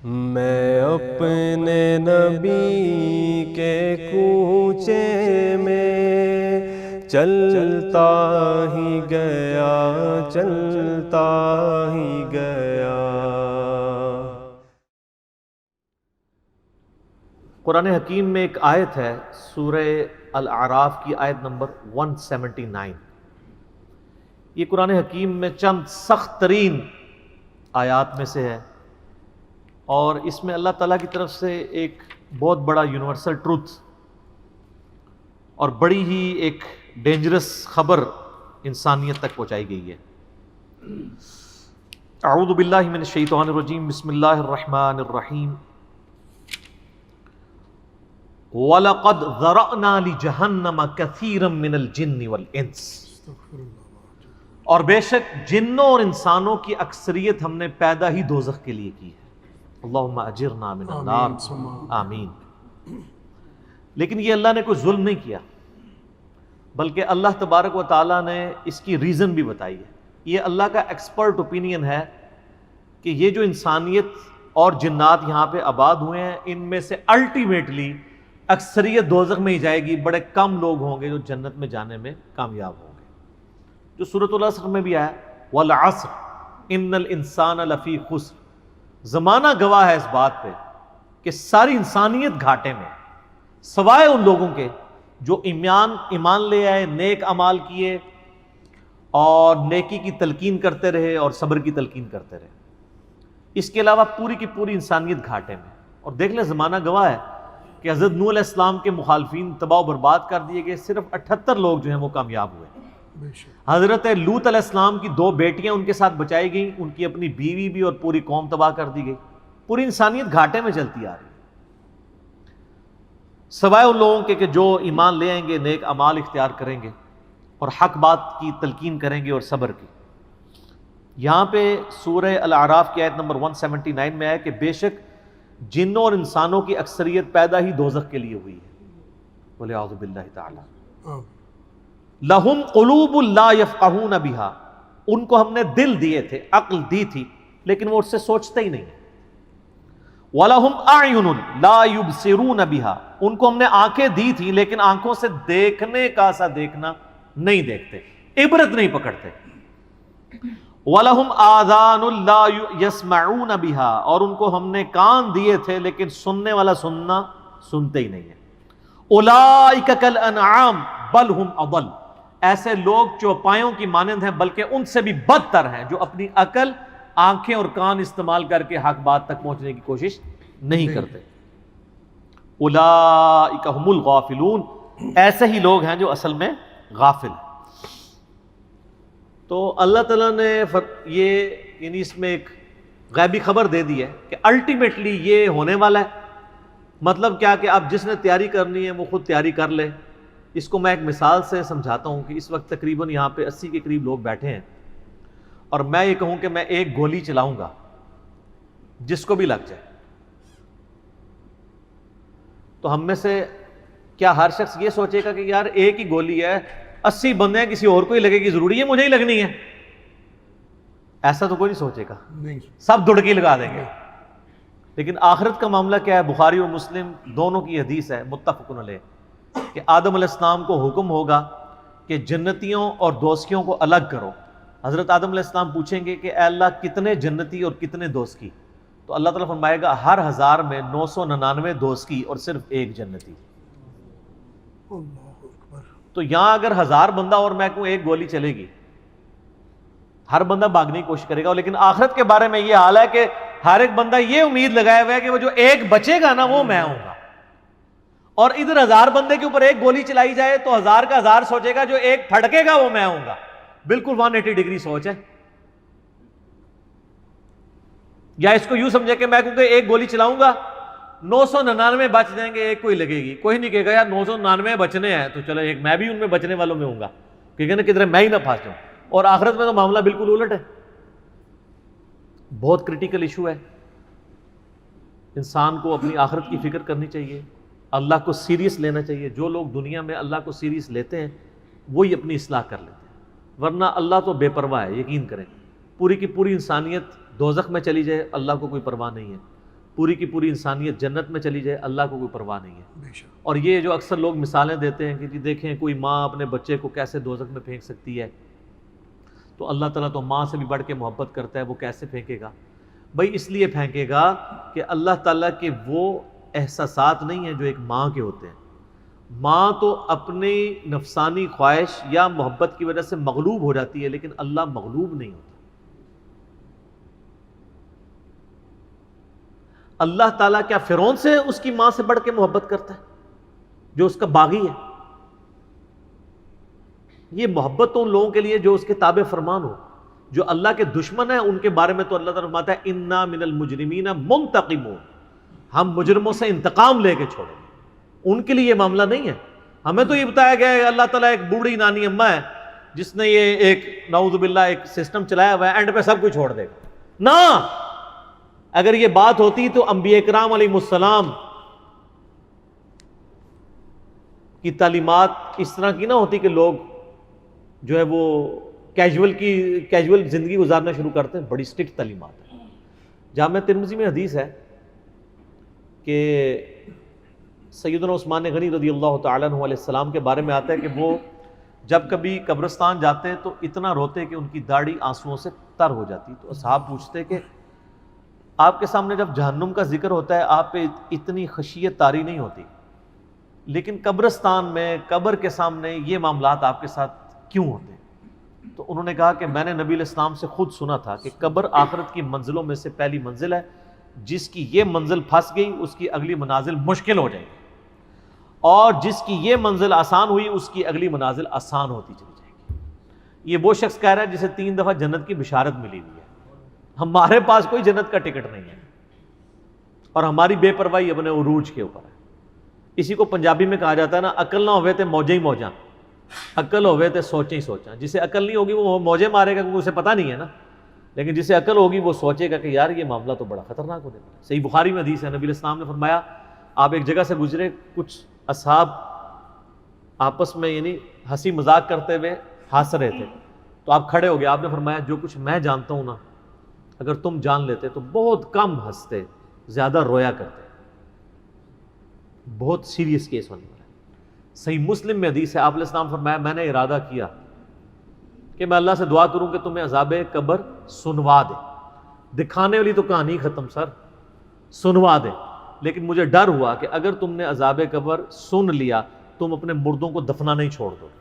میں اپنے نبی کے کوچے میں چلتا ہی گیا، چلتا ہی گیا۔ قرآن حکیم میں ایک آیت ہے، سورہ الاعراف کی آیت نمبر 179۔ یہ قرآن حکیم میں چند سخت ترین آیات میں سے ہے، اور اس میں اللہ تعالیٰ کی طرف سے ایک بہت بڑا یونیورسل ٹروتھ اور بڑی ہی ایک ڈینجرس خبر انسانیت تک پہنچائی گئی ہے۔ اعوذ باللہ من الشیطان الرجیم، بسم اللہ الرحمن الرحیم۔ وَلَقَدْ ذَرَأْنَا لِجَهَنَّمَ كَثِيرًا مِنَ الْجِنِّ وَالْإِنسِ، اور بے شک جنوں اور انسانوں کی اکثریت ہم نے پیدا ہی دوزخ کے لیے کی ہے۔ اللہم اجرنا من النار، آمین۔ لیکن یہ اللہ نے کوئی ظلم نہیں کیا، بلکہ اللہ تبارک و تعالیٰ نے اس کی ریزن بھی بتائی ہے۔ یہ اللہ کا ایکسپرٹ اوپینین ہے کہ یہ جو انسانیت اور جنات یہاں پہ آباد ہوئے ہیں، ان میں سے الٹیمیٹلی اکثریت دوزخ میں ہی جائے گی، بڑے کم لوگ ہوں گے جو جنت میں جانے میں کامیاب ہوں گے۔ جو سورۃ العصر میں بھی آیا، والعصر ان الانسان لفی خسر، زمانہ گواہ ہے اس بات پہ کہ ساری انسانیت گھاٹے میں، سوائے ان لوگوں کے جو ایمان لے آئے، نیک اعمال کیے اور نیکی کی تلقین کرتے رہے اور صبر کی تلقین کرتے رہے۔ اس کے علاوہ پوری کی پوری انسانیت گھاٹے میں۔ اور دیکھ لیں، زمانہ گواہ ہے کہ حضرت نوح علیہ السلام کے مخالفین تباہ و برباد کر دیے گئے، صرف 78 لوگ جو ہیں وہ کامیاب ہوئے۔ حضرت لوط علیہ السلام کی 2 بیٹیاں ان کے ساتھ بچائی گئیں، ان کی اپنی بیوی بھی، اور پوری قوم تباہ کر دی گئی۔ پوری انسانیت گھاٹے میں چلتی آ رہی ہے، سوائے ان لوگوں کے کہ جو ایمان لے آئیں گے، نیک اعمال اختیار کریں گے اور حق بات کی تلقین کریں گے اور صبر کی۔ یہاں پہ سورہ الاعراف کی آیت نمبر 179 میں ہے کہ بے شک جنوں اور انسانوں کی اکثریت پیدا ہی دوزخ کے لیے ہوئی ہے، وَلِعَوْذُ بِاللَّهِ تَعَالَى۔ لَهُمْ قُلُوبٌ لَا يَفْقَهُونَ بِهَا، ان کو ہم نے دل دیے تھے، عقل دی تھی، لیکن وہ اس سے سوچتے ہی نہیں۔ وَلَهُمْ أَعْيُنٌ لَا يُبْصِرُونَ بِهَا، ان کو ہم نے آنکھیں دی تھی، لیکن آنکھوں سے دیکھنے کا سا دیکھنا نہیں دیکھتے، عبرت نہیں پکڑتے۔ وَلَهُمْ آذَانٌ لَا يَسْمَعُونَ بِهَا، اور ان کو ہم نے کان دیے تھے، لیکن سننے والا سننا سنتے ہی نہیں ہے۔ أُولَئِكَ كَالْأَنْعَامِ بَلْ هُمْ أَضَلُّ، ایسے لوگ چوپایوں کی مانند ہیں، بلکہ ان سے بھی بدتر ہیں، جو اپنی عقل، آنکھیں اور کان استعمال کر کے حق بات تک پہنچنے کی کوشش نہیں کرتے۔ أُولَئِكَ هُمُ الْغَافِلُونَ، ایسے ہی لوگ ہیں جو اصل میں غافل ہیں۔ تو اللہ تعالیٰ نے یہ یعنی اس میں ایک غیبی خبر دے دی ہے کہ الٹیمیٹلی یہ ہونے والا ہے۔ مطلب کیا کہ اب جس نے تیاری کرنی ہے وہ خود تیاری کر لے۔ اس کو میں ایک مثال سے سمجھاتا ہوں کہ اس وقت تقریباً یہاں پہ 80 کے قریب لوگ بیٹھے ہیں، اور میں یہ کہوں کہ میں ایک گولی چلاؤں گا، جس کو بھی لگ جائے، تو ہم میں سے کیا ہر شخص یہ سوچے گا کہ یار ایک ہی گولی ہے، 80 بندے ہیں، کسی اور کو ہی لگے گی، ضروری ہے مجھے ہی لگنی ہے؟ ایسا تو کوئی نہیں سوچے گا، سب دڑکی لگا دیں گے۔ لیکن آخرت کا معاملہ کیا ہے؟ بخاری اور مسلم دونوں کی حدیث ہے، متفق علیہ، کہ آدم علیہ السلام کو حکم ہوگا کہ جنتیوں اور دوزخیوں کو الگ کرو۔ حضرت آدم علیہ السلام پوچھیں گے کہ اے اللہ کتنے جنتی اور کتنے دوزخی؟ تو اللہ تعالیٰ فرمائے گا ہر 1000 میں 999 دوزخی اور صرف 1 جنتی۔ تو یہاں اگر 1000 بندہ اور میں کہوں ایک گولی چلے گی، ہر بندہ بھاگنے کی کوشش کرے گا، لیکن آخرت کے بارے میں یہ حال ہے کہ ہر ایک بندہ یہ امید لگایا ہوا ہے کہ وہ جو ایک بچے گا نا وہ میں ہوں گا۔ اور ادھر 1000 بندے کے اوپر ایک گولی چلائی جائے تو 1000 کا 1000 سوچے گا جو ایک پھڑکے گا وہ میں ہوں گا۔ بالکل 180 ڈگری سوچ ہے۔ یا اس کو یوں سمجھے کہ میں کیونکہ ایک گولی چلاؤں گا 999 بچ جائیں گے، ایک کوئی لگے گی، کوئی نہیں کہے گا یار 999 بچنے ہیں تو چلو ایک میں بھی ان میں بچنے والوں میں ہوں گا، کیونکہ نا کدھر میں ہی نہ پھنس جاؤں۔ اور آخرت میں تو معاملہ بالکل الٹ ہے۔ بہت کریٹیکل ایشو ہے۔ انسان کو اپنی آخرت کی فکر کرنی چاہیے، اللہ کو سیریس لینا چاہیے۔ جو لوگ دنیا میں اللہ کو سیریس لیتے ہیں وہی اپنی اصلاح کر لیتے ہیں، ورنہ اللہ تو بے پرواہ ہے۔ یقین کریں، پوری کی پوری انسانیت دوزخ میں چلی جائے، اللہ کو کوئی پرواہ نہیں ہے۔ پوری کی پوری انسانیت جنت میں چلی جائے، اللہ کو کوئی پرواہ نہیں ہے۔ بے شک۔ اور یہ جو اکثر لوگ مثالیں دیتے ہیں کہ جی دیکھیں کوئی ماں اپنے بچے کو کیسے دوزخ میں پھینک سکتی ہے، تو اللہ تعالیٰ تو ماں سے بھی بڑھ کے محبت کرتا ہے، وہ کیسے پھینکے گا؟ بھائی اس لیے پھینکے گا کہ اللہ تعالیٰ کے وہ احساسات نہیں ہیں جو ایک ماں کے ہوتے ہیں۔ ماں تو اپنی نفسانی خواہش یا محبت کی وجہ سے مغلوب ہو جاتی ہے، لیکن اللہ مغلوب نہیں ہوتا۔ اللہ تعالیٰ کیا فرعون سے اس کی ماں سے بڑھ کے محبت کرتا ہے جو اس کا باغی ہے؟ یہ محبت تو ان لوگوں کے لیے جو اس کے تابع فرمان ہو۔ جو اللہ کے دشمن ہیں ان کے بارے میں تو اللہ تعالیٰ فرماتا ہے انا من المجرمین منتقمون، ہم مجرموں سے انتقام لے کے چھوڑیں گے۔ ان کے لیے یہ معاملہ نہیں ہے۔ ہمیں تو یہ بتایا گیا ہے اللہ تعالیٰ ایک بوڑھی نانی اماں ہے جس نے یہ ایک نعوذ باللہ ایک سسٹم چلایا ہوا ہے، اینڈ پہ سب کچھ چھوڑ دے گا۔ نہ، اگر یہ بات ہوتی تو انبیاء کرام علیہ السلام کی تعلیمات اس طرح کی نہ ہوتی کہ لوگ جو ہے وہ کیجول زندگی گزارنا شروع کرتے ہیں۔ بڑی سٹرکٹ تعلیمات ہیں۔ جامع ترمذی میں حدیث ہے کہ سیدنا عثمان غنی رضی اللہ تعالیٰ عنہ علیہ السلام کے بارے میں آتا ہے کہ وہ جب کبھی قبرستان جاتے تو اتنا روتے کہ ان کی داڑھی آنسوؤں سے تر ہو جاتی۔ تو اصحاب پوچھتے کہ آپ کے سامنے جب جہنم کا ذکر ہوتا ہے آپ پہ اتنی خشیت طاری نہیں ہوتی، لیکن قبرستان میں قبر کے سامنے یہ معاملات آپ کے ساتھ کیوں ہوتے ہیں؟ تو انہوں نے کہا کہ میں نے نبی علیہ السلام سے خود سنا تھا کہ قبر آخرت کی منزلوں میں سے پہلی منزل ہے، جس کی یہ منزل پھنس گئی اس کی اگلی منازل مشکل ہو جائے گی، اور جس کی یہ منزل آسان ہوئی اس کی اگلی منازل آسان ہوتی چلی جائے گی۔ یہ وہ شخص کہہ رہا ہے جسے 3 دفعہ جنت کی بشارت ملی ہوئی ہے۔ ہمارے پاس کوئی جنت کا ٹکٹ نہیں ہے، اور ہماری بے پرواہی اپنے عروج کے اوپر ہے۔ اسی کو پنجابی میں کہا جاتا ہے نا، عقل نہ ہوئے تے موجیں ہی موجاں، عقل ہوئے تے سوچیں ہی سوچاں۔ جسے عقل نہیں ہوگی وہ موجیں مارے گا کیونکہ اسے پتہ نہیں ہے نا، لیکن جسے عقل ہوگی وہ سوچے گا کہ یار یہ معاملہ تو بڑا خطرناک ہونے والا ہے۔ صحیح بخاری میں حدیث ہے، نبی علیہ السلام نے فرمایا آپ ایک جگہ سے گزرے، کچھ اصحاب آپس میں یعنی ہنسی مذاق کرتے ہوئے ہنس رہے تھے، تو آپ کھڑے ہو گئے، آپ نے فرمایا جو کچھ میں جانتا ہوں نا اگر تم جان لیتے تو بہت کم ہنستے، زیادہ رویا کرتے۔ بہت سیریس کیس ہونے والا ہے۔ صحیح مسلم میں حدیث ہے، آپ علیہ السلام فرمایا میں نے ارادہ کیا کہ میں اللہ سے دعا کروں کہ تمہیں عذاب قبر سنوا دے۔ دکھانے والی تو کہانی ختم سر، سنوا دے، لیکن مجھے ڈر ہوا کہ اگر تم نے عذاب قبر سن لیا تم اپنے مردوں کو دفنا نہیں چھوڑ دو گے،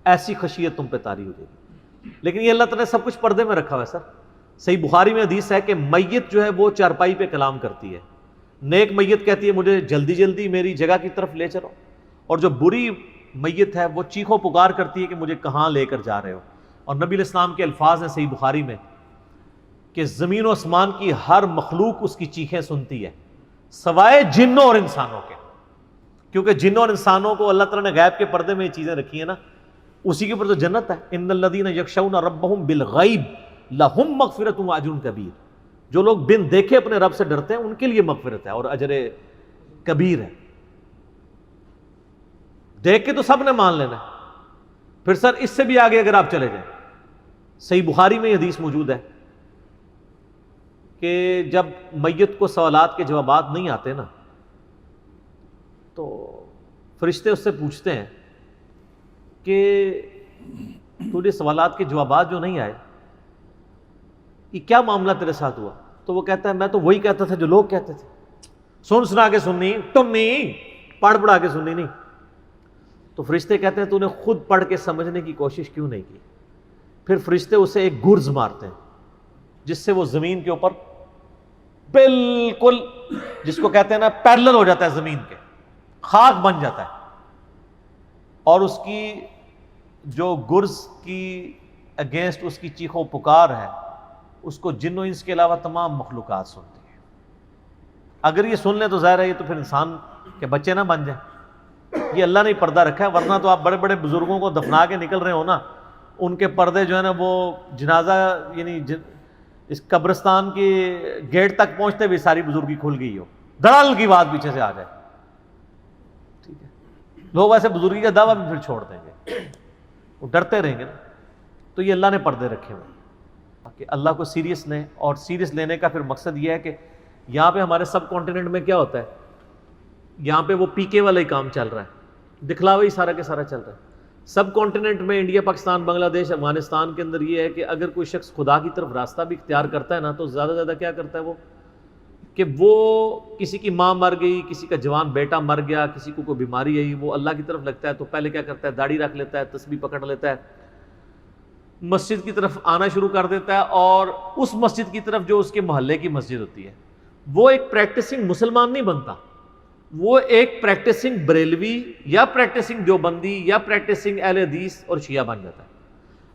ایسی خشیت تم پہ طاری ہو جائے گی۔ لیکن یہ اللہ تعالیٰ نے سب کچھ پردے میں رکھا ہوا ہے سر۔ صحیح بخاری میں حدیث ہے کہ میت جو ہے وہ چارپائی پہ کلام کرتی ہے، نیک میت کہتی ہے مجھے جلدی جلدی میری جگہ کی طرف لے چلو، اور جو بری میت ہے وہ چیخو پکار کرتی ہے کہ مجھے کہاں لے کر جا رہے ہو۔ اور نبی علیہ السلام کے الفاظ ہیں صحیح بخاری میں کہ زمین و آسمان کی ہر مخلوق اس کی چیخیں سنتی ہے سوائے جنوں اور انسانوں کے، کیونکہ جنوں اور انسانوں کو اللہ تعالیٰ نے غیب کے پردے میں یہ چیزیں رکھی ہیں نا، اسی کے اوپر تو جنت ہے۔ ان الذین یخشون ربهم بالغیب لہم مغفرۃ واجر کبیر، جو لوگ بن دیکھے اپنے رب سے ڈرتے ہیں ان کے لیے مغفرت ہے اور اجر کبیر ہے۔ دیکھ کے تو سب نے مان لینا ہے، پھر سر اس سے بھی آگے اگر آپ چلے جائیں، صحیح بخاری میں یہ حدیث موجود ہے کہ جب میت کو سوالات کے جوابات نہیں آتے نا تو فرشتے اس سے پوچھتے ہیں کہ تجھے سوالات کے جوابات جو نہیں آئے یہ کیا معاملہ تیرے ساتھ ہوا؟ تو وہ کہتا ہے میں تو وہی کہتا تھا جو لوگ کہتے تھے، سن سنا کے سننی، ٹنی پڑھ پڑھا کے سننی نہیں۔ تو فرشتے کہتے ہیں تو نے خود پڑھ کے سمجھنے کی کوشش کیوں نہیں کی؟ پھر فرشتے اسے ایک گرز مارتے ہیں جس سے وہ زمین کے اوپر بالکل جس کو کہتے ہیں نا پیرلل ہو جاتا ہے، زمین کے خاک بن جاتا ہے، اور اس کی جو گرز کی اگینسٹ اس کی چیخو پکار ہے اس کو جن و انس کے علاوہ تمام مخلوقات سنتی ہیں۔ اگر یہ سن لیں تو ظاہر ہے یہ تو پھر انسان کے بچے نہ بن جائیں۔ یہ اللہ نے پردہ رکھا ہے، ورنہ تو آپ بڑے بڑے بزرگوں کو دفنا کے نکل رہے ہو نا، ان کے پردے جو ہے نا وہ جنازہ یعنی اس قبرستان کے گیٹ تک پہنچتے بھی ساری بزرگی کھل گئی ہو، دڑل کی بات پیچھے سے آ جائے، ٹھیک ہے، لوگ ایسے بزرگی کا دعویٰ بھی پھر چھوڑ دیں گے، وہ ڈرتے رہیں گے نا۔ تو یہ اللہ نے پردے رکھے ہوئے۔ کہ اللہ کو سیریس لیں، اور سیریس لینے کا پھر مقصد یہ ہے کہ یہاں پہ ہمارے سب کانٹیننٹ میں کیا ہوتا ہے، یہاں پہ وہ پی کے والا ہی کام چل رہا ہے، دکھلاوا ہی سارا کے سارا چل رہا ہے۔ سب کانٹیننٹ میں انڈیا، پاکستان، بنگلہ دیش، افغانستان کے اندر یہ ہے کہ اگر کوئی شخص خدا کی طرف راستہ بھی اختیار کرتا ہے نا، تو زیادہ زیادہ کیا کرتا ہے وہ، کہ وہ کسی کی ماں مر گئی، کسی کا جوان بیٹا مر گیا، کسی کو کوئی بیماری آئی، وہ اللہ کی طرف لگتا ہے تو پہلے کیا کرتا ہے، داڑھی رکھ لیتا ہے، تسبیح پکڑ لیتا ہے، مسجد کی طرف آنا شروع کر دیتا ہے، اور اس مسجد کی طرف جو اس کے محلے کی مسجد ہوتی ہے، وہ ایک پریکٹسنگ مسلمان نہیں بنتا، وہ ایک پریکٹسنگ بریلوی یا پریکٹسنگ دیوبندی یا پریکٹسنگ اہل حدیث اور شیعہ بن جاتا ہے۔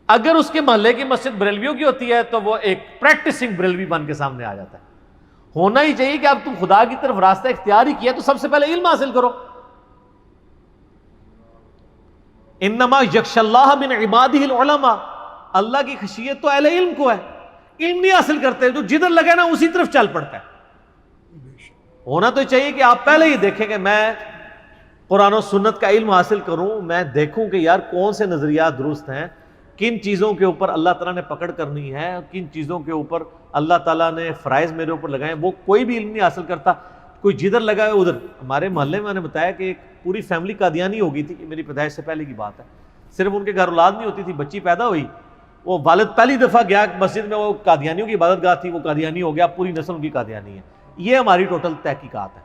اگر اس کے محلے کی مسجد بریلویوں کی ہوتی ہے تو وہ ایک پریکٹسنگ بریلوی بن کے سامنے آ جاتا ہے۔ ہونا ہی چاہیے کہ اب تم خدا کی طرف راستہ اختیار ہی کیا تو سب سے پہلے علم حاصل کرو۔ انما یخشی اللہ من عبادہ العلماء، اللہ کی خشیت تو اہل علم کو ہے، علم نہیں حاصل کرتے تو جدھر لگے نا اسی طرف چل پڑتا ہے۔ ہونا تو چاہیے کہ آپ پہلے ہی دیکھیں کہ میں قرآن و سنت کا علم حاصل کروں، میں دیکھوں کہ یار کون سے نظریات درست ہیں، کن چیزوں کے اوپر اللہ تعالیٰ نے پکڑ کرنی ہے، کن چیزوں کے اوپر اللہ تعالیٰ نے فرائض میرے اوپر لگائے ہیں۔ وہ کوئی بھی علم نہیں حاصل کرتا، کوئی جدھر لگا ہے ادھر۔ ہمارے محلے میں نے بتایا کہ ایک پوری فیملی قادیانی ہو گئی تھی، میری پیدائش سے پہلے کی بات ہے، صرف ان کے گھر اولاد نہیں ہوتی تھی، بچی پیدا ہوئی، وہ والد پہلی دفعہ گیا مسجد میں، وہ قادیانیوں کی عبادت گاہ تھی، وہ قادیانی ہو گیا، پوری نسل ان کی قادیانی ہے۔ یہ ہماری ٹوٹل تحقیقات ہے۔